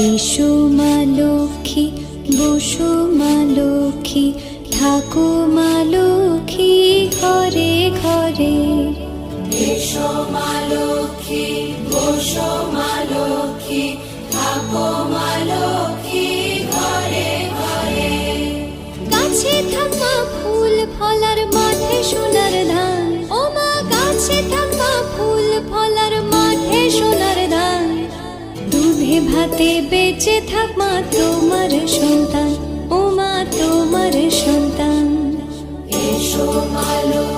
এসো মা লক্ষ্মী, বসো মা লক্ষ্মী, থাকো মা লক্ষ্মী ঘরে ঘরে। এসো মা লক্ষ্মী, বসো মা লক্ষ্মী, থাকো মা লক্ষ্মী ঘরে ঘরে। গাছে থাকা ফুল ফলার মাঠে সোনার ধান, ও মা গাছে থাকা ফুল ফলার মাঠে সোনার ধান। দুধে ভাতে বেঁচে থাক মা তোমার সন্তান, ও মা তোমার সন্তান। এসো মা লক্ষ্মী।